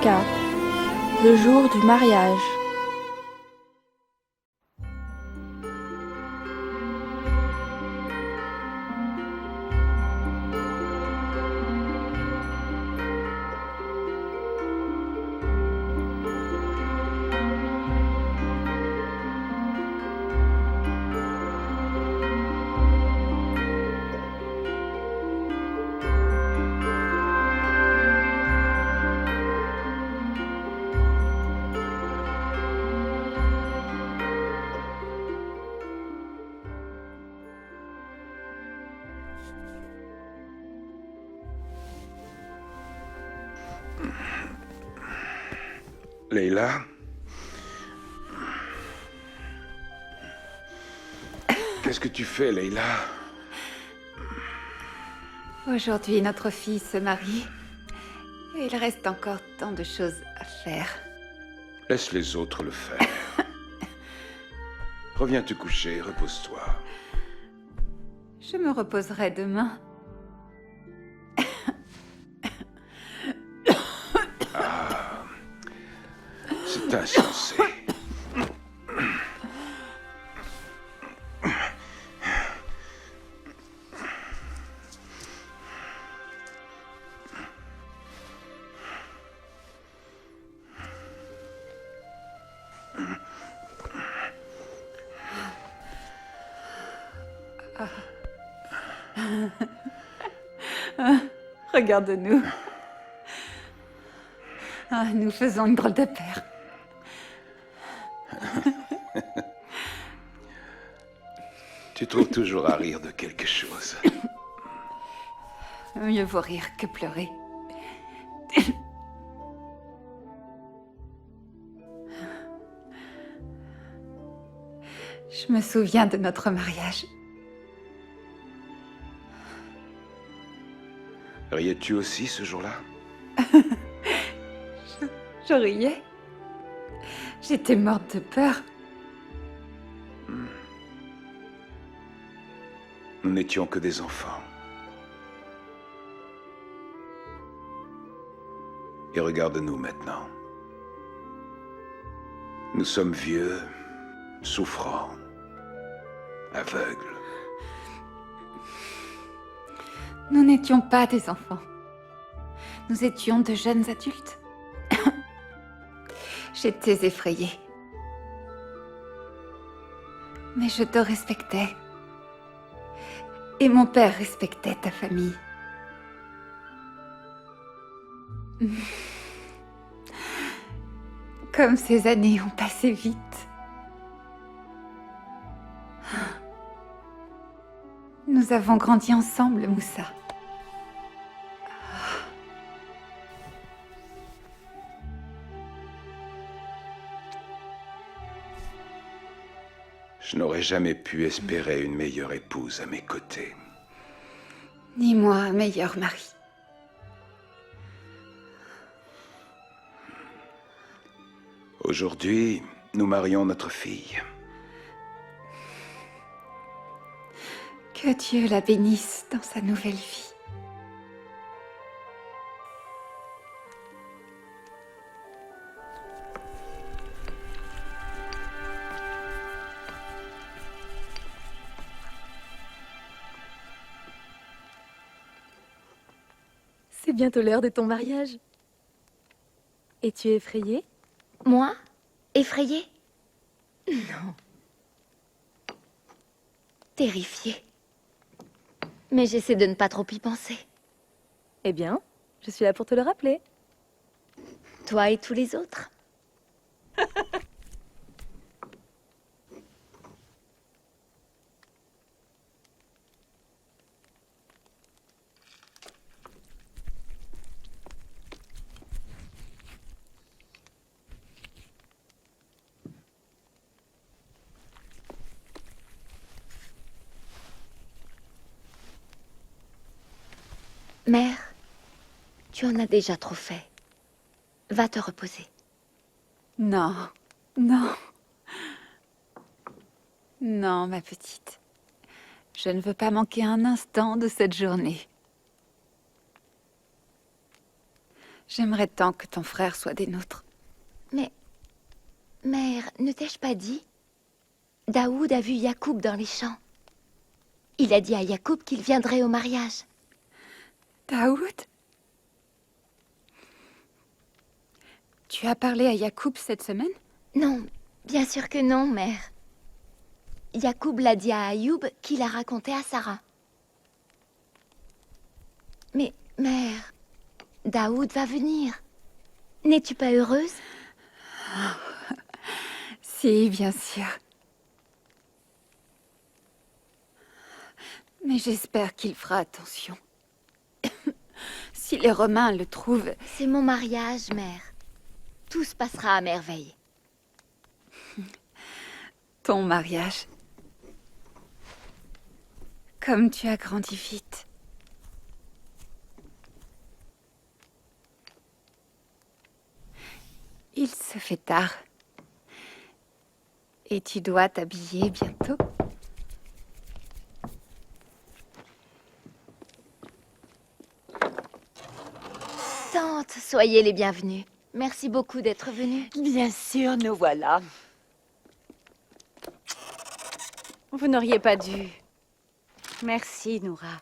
4. Le jour du mariage. Leïla? Qu'est-ce que tu fais, Leïla? Aujourd'hui, notre fille se marie. Et il reste encore tant de choses à faire. Laisse les autres le faire. Reviens te coucher, repose-toi. Je me reposerai demain. C'est insensé. Regarde-nous. Ah, nous faisons une drôle de paire. Tu trouves toujours à rire de quelque chose. Mieux vaut rire que pleurer. Je me souviens de notre mariage. Riais-tu aussi ce jour-là? Je riais. J'étais morte de peur. Nous n'étions que des enfants. Et regarde-nous maintenant. Nous sommes vieux, souffrants, aveugles. Nous n'étions pas des enfants. Nous étions de jeunes adultes. J'étais effrayée. Mais je te respectais. Et mon père respectait ta famille. Comme ces années ont passé vite. Nous avons grandi ensemble, Moussa. Je n'aurais jamais pu espérer une meilleure épouse à mes côtés. Ni moi, un meilleur mari. Aujourd'hui, nous marions notre fille. Que Dieu la bénisse dans sa nouvelle vie. C'est bientôt l'heure de ton mariage. Es-tu effrayée? Moi? Effrayée? Non. Terrifiée. Mais j'essaie de ne pas trop y penser. Eh bien, je suis là pour te le rappeler. Toi et tous les autres. Mère, tu en as déjà trop fait. Va te reposer. Non, non. Non, ma petite. Je ne veux pas manquer un instant de cette journée. J'aimerais tant que ton frère soit des nôtres. Mais, mère, ne t'ai-je pas dit? Daoud a vu Yacoub dans les champs. Il a dit à Yacoub qu'il viendrait au mariage. Daoud? Tu as parlé à Yacoub cette semaine? Non, bien sûr que non, mère. Yacoub l'a dit à Ayoub qui l'a raconté à Sarah. Mais, mère, Daoud va venir. N'es-tu pas heureuse? Si, bien sûr. Mais j'espère qu'il fera attention. Si les Romains le trouvent... C'est mon mariage, mère. Tout se passera à merveille. Ton mariage. Comme tu as grandi vite. Il se fait tard. Et tu dois t'habiller bientôt. Tante, soyez les bienvenus. Merci beaucoup d'être venue. Bien sûr, nous voilà. Vous n'auriez pas dû. Merci, Noura.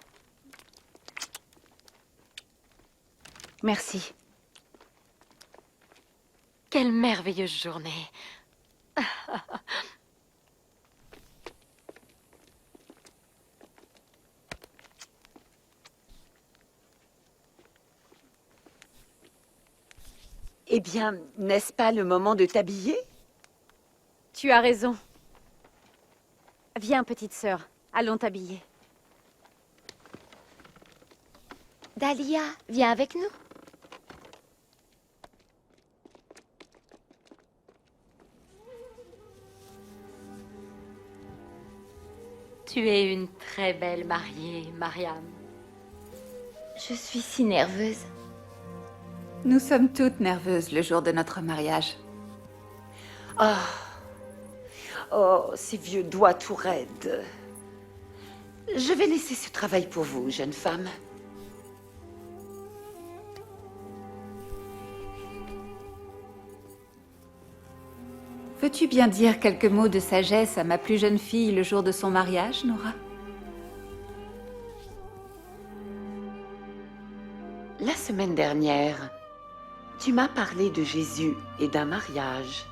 Merci. Quelle merveilleuse journée. Eh bien, n'est-ce pas le moment de t'habiller? Tu as raison. Viens, petite sœur. Allons t'habiller. Dahlia, viens avec nous. Tu es une très belle mariée, Mariam. Je suis si nerveuse. Nous sommes toutes nerveuses le jour de notre mariage. Ah. Oh, ces vieux doigts tout raides. Je vais laisser ce travail pour vous, jeune femme. Veux-tu bien dire quelques mots de sagesse à ma plus jeune fille le jour de son mariage, Noura? La semaine dernière, tu m'as parlé de Jésus et d'un mariage.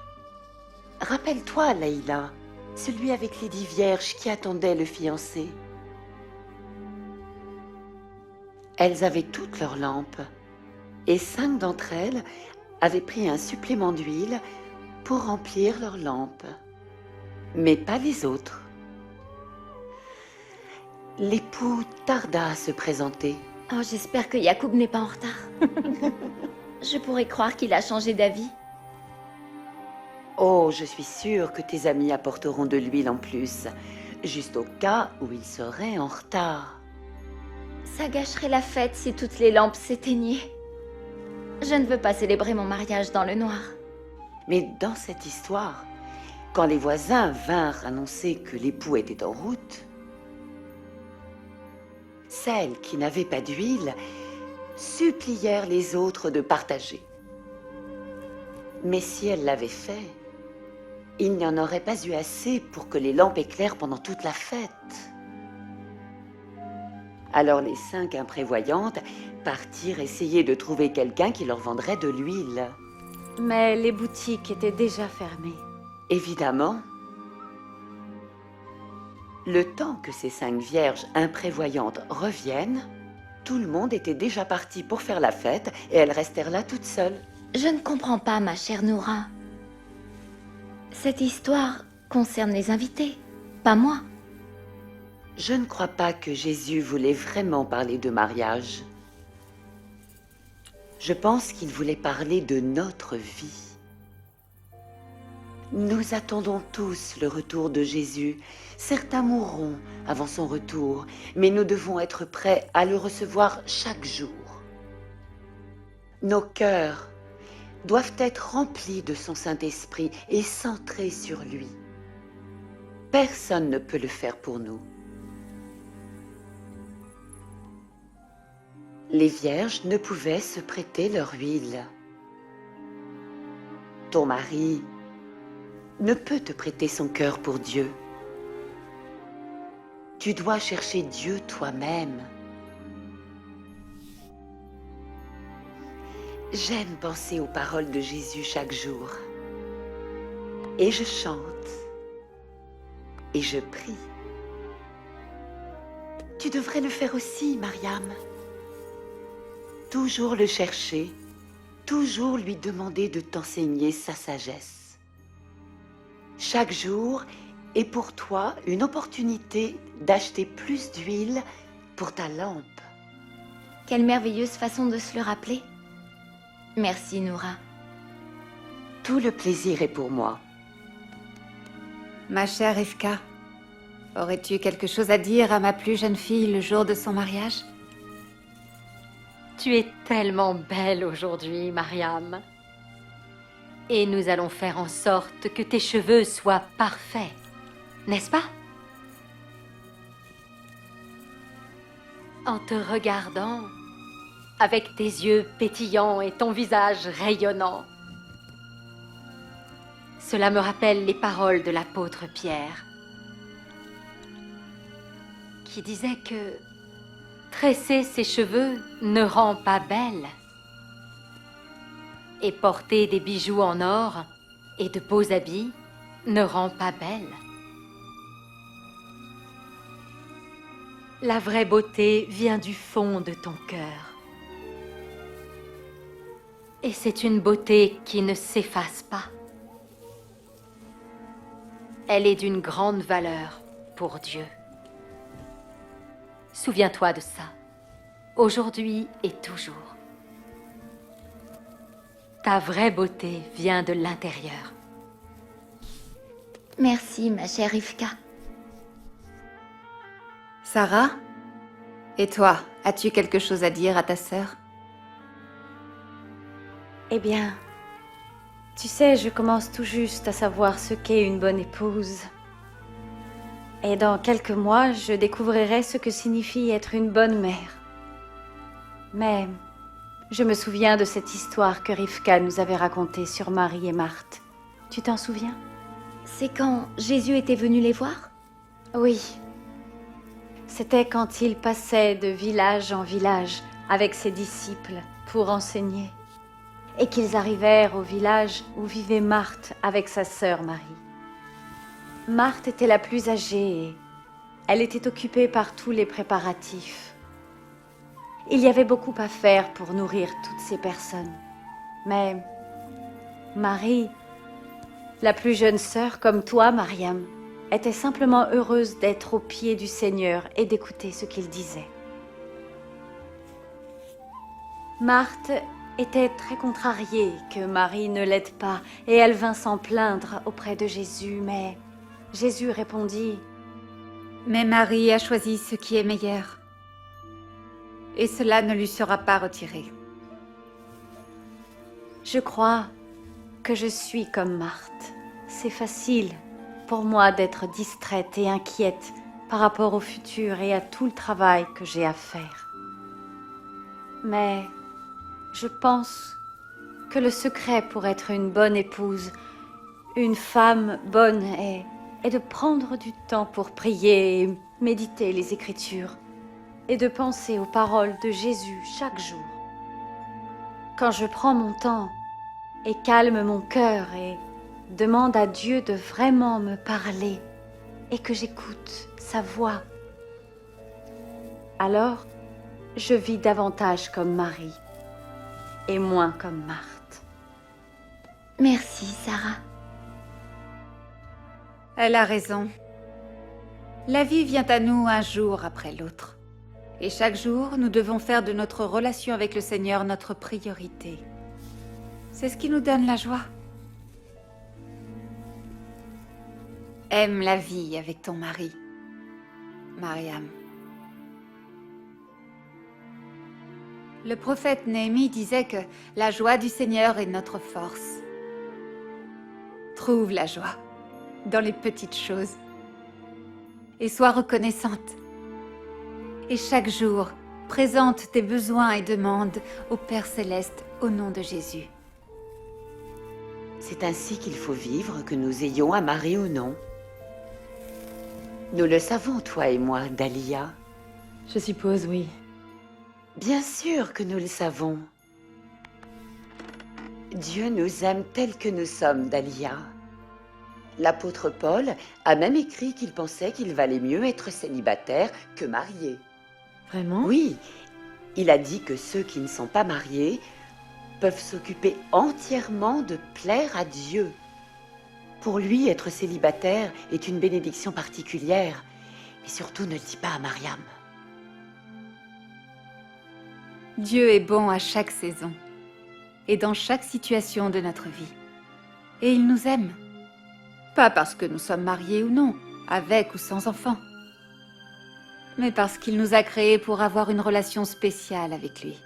Rappelle-toi, Leïla, celui avec les 10 vierges qui attendaient le fiancé. Elles avaient toutes leurs lampes, et 5 d'entre elles avaient pris un supplément d'huile pour remplir leurs lampes, mais pas les autres. L'époux tarda à se présenter. Oh, j'espère que Yacoub n'est pas en retard. Je pourrais croire qu'il a changé d'avis. Oh, je suis sûre que tes amis apporteront de l'huile en plus, juste au cas où il serait en retard. Ça gâcherait la fête si toutes les lampes s'éteignaient. Je ne veux pas célébrer mon mariage dans le noir. Mais dans cette histoire, quand les voisins vinrent annoncer que l'époux était en route, celles qui n'avaient pas d'huile supplièrent les autres de partager. Mais si elles l'avaient fait, il n'y en aurait pas eu assez pour que les lampes éclairent pendant toute la fête. Alors les 5 imprévoyantes partirent essayer de trouver quelqu'un qui leur vendrait de l'huile. Mais les boutiques étaient déjà fermées. Évidemment. Le temps que ces 5 vierges imprévoyantes reviennent, tout le monde était déjà parti pour faire la fête et elles restèrent là toutes seules. Je ne comprends pas, ma chère Noura. Cette histoire concerne les invités, pas moi. Je ne crois pas que Jésus voulait vraiment parler de mariage. Je pense qu'il voulait parler de notre vie. Nous attendons tous le retour de Jésus. Certains mourront avant son retour, mais nous devons être prêts à le recevoir chaque jour. Nos cœurs doivent être remplis de son Saint-Esprit et centrés sur lui. Personne ne peut le faire pour nous. les vierges ne pouvaient se prêter leur huile. Ton mari ne peut te prêter son cœur pour Dieu. Tu dois chercher Dieu toi-même. J'aime penser aux paroles de Jésus chaque jour. Et je chante. Et je prie. Tu devrais le faire aussi, Mariam. Toujours le chercher, toujours lui demander de t'enseigner sa sagesse. Chaque jour est pour toi une opportunité d'acheter plus d'huile pour ta lampe. Quelle merveilleuse façon de se le rappeler. Merci, Noura. Tout le plaisir est pour moi. Ma chère Rivka, aurais-tu quelque chose à dire à ma plus jeune fille le jour de son mariage? Tu es tellement belle aujourd'hui, Mariam. Et nous allons faire en sorte que tes cheveux soient parfaits, n'est-ce pas? En te regardant, avec tes yeux pétillants et ton visage rayonnant, cela me rappelle les paroles de l'apôtre Pierre, qui disait que tresser ses cheveux ne rend pas belle, et porter des bijoux en or et de beaux habits ne rend pas belle. La vraie beauté vient du fond de ton cœur. Et c'est une beauté qui ne s'efface pas. Elle est d'une grande valeur pour Dieu. Souviens-toi de ça, aujourd'hui et toujours. Ta vraie beauté vient de l'intérieur. Merci, ma chère Rivka. Sarah? Et toi, as-tu quelque chose à dire à ta sœur? Eh bien, tu sais, je commence tout juste à savoir ce qu'est une bonne épouse. Et dans quelques mois, je découvrirai ce que signifie être une bonne mère. Mais je me souviens de cette histoire que Rivka nous avait racontée sur Marie et Marthe. Tu t'en souviens? C'est quand Jésus était venu les voir? Oui. C'était quand il passait de village en village avec ses disciples pour enseigner. Et qu'ils arrivèrent au village où vivait Marthe avec sa sœur Marie. Marthe était la plus âgée et elle était occupée par tous les préparatifs. Il y avait beaucoup à faire pour nourrir toutes ces personnes. Mais Marie, la plus jeune sœur comme toi, Mariam, était simplement heureuse d'être aux pieds du Seigneur et d'écouter ce qu'il disait. Marthe était très contrariée que Marie ne l'aide pas et elle vint s'en plaindre auprès de Jésus, mais Jésus répondit: Mais Marie a choisi ce qui est meilleur, et cela ne lui sera pas retiré. Je crois que je suis comme Marthe. C'est facile pour moi d'être distraite et inquiète par rapport au futur et à tout le travail que j'ai à faire. Mais je pense que le secret pour être une bonne épouse, une femme bonne, est de prendre du temps pour prier et méditer les Écritures et de penser aux paroles de Jésus chaque jour. Quand je prends mon temps et calme mon cœur et demande à Dieu de vraiment me parler et que j'écoute sa voix, alors je vis davantage comme Marie et moins comme Marthe. Merci, Sarah. Elle a raison. La vie vient à nous un jour après l'autre. Et chaque jour, nous devons faire de notre relation avec le Seigneur notre priorité. C'est ce qui nous donne la joie. Aime la vie avec ton mari, Mariam. Le prophète Néhémie disait que la joie du Seigneur est notre force. Trouve la joie dans les petites choses et sois reconnaissante. Et chaque jour, présente tes besoins et demandes au Père Céleste au nom de Jésus. C'est ainsi qu'il faut vivre, que nous ayons un mari ou non. Nous le savons, toi et moi, Dahlia. Je suppose, oui. Bien sûr que nous le savons. Dieu nous aime tels que nous sommes, Dahlia. L'apôtre Paul a même écrit qu'il pensait qu'il valait mieux être célibataire que marié. Vraiment? Oui, il a dit que ceux qui ne sont pas mariés peuvent s'occuper entièrement de plaire à Dieu. Pour lui, être célibataire est une bénédiction particulière. Et surtout, ne le dis pas à Mariam. Dieu est bon à chaque saison et dans chaque situation de notre vie. Et il nous aime. Pas parce que nous sommes mariés ou non, avec ou sans enfants, mais parce qu'il nous a créés pour avoir une relation spéciale avec lui.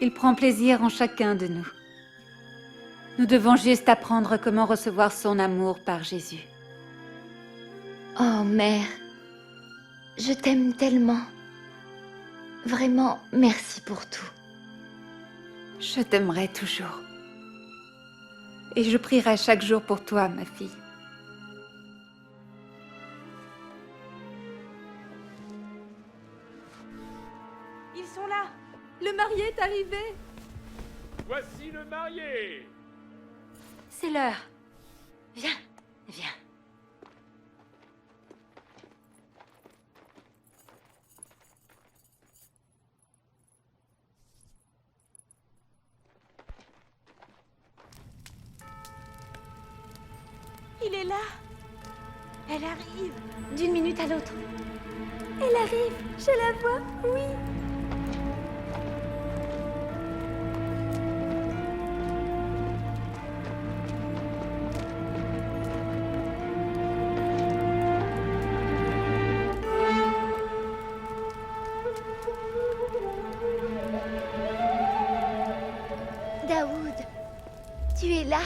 Il prend plaisir en chacun de nous. Nous devons juste apprendre comment recevoir son amour par Jésus. Oh, mère, je t'aime tellement. Vraiment, merci pour tout. Je t'aimerai toujours. Et je prierai chaque jour pour toi, ma fille. Ils sont là. Le marié est arrivé. Voici le marié. C'est l'heure. Viens, viens. Il est là. Elle arrive. D'une minute à l'autre. Elle arrive. Je la vois. Oui. Daoud, tu es là?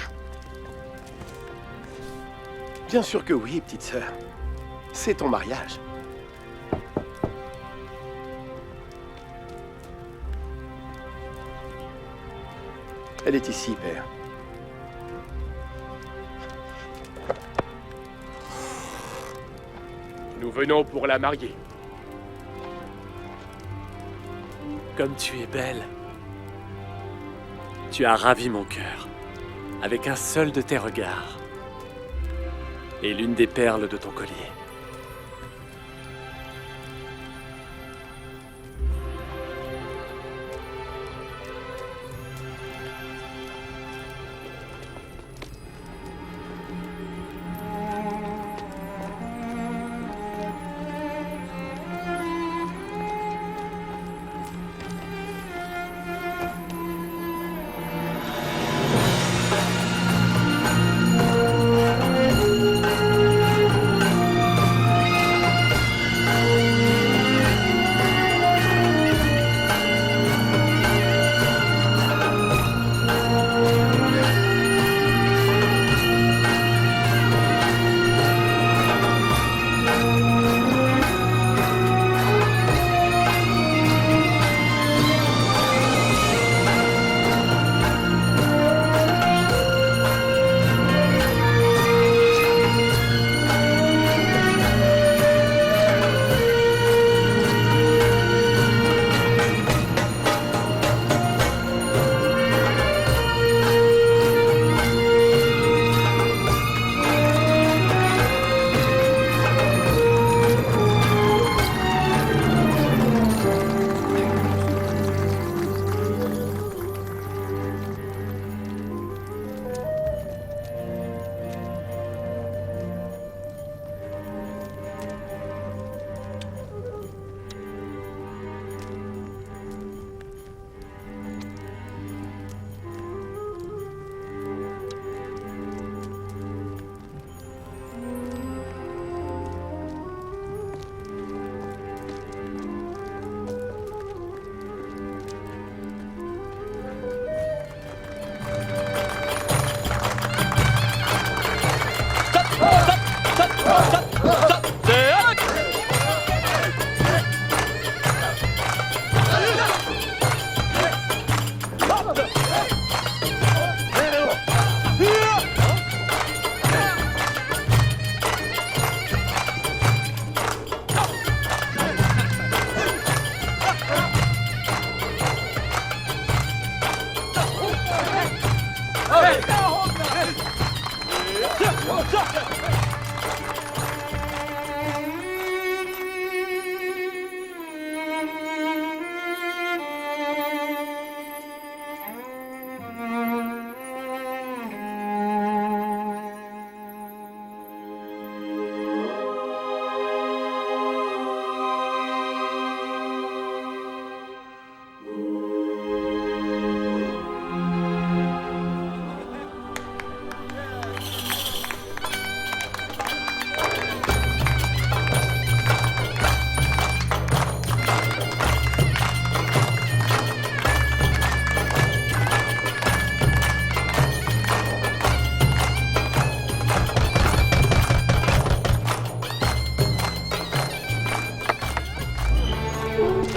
Bien sûr que oui, petite sœur. C'est ton mariage. Elle est ici, père. Nous venons pour la marier. Comme tu es belle. Tu as ravi mon cœur, avec un seul de tes regards, et l'une des perles de ton collier.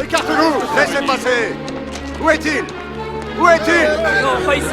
Écartez-vous! Laissez passer! Où est-il? Où est-il? Non, pas ici.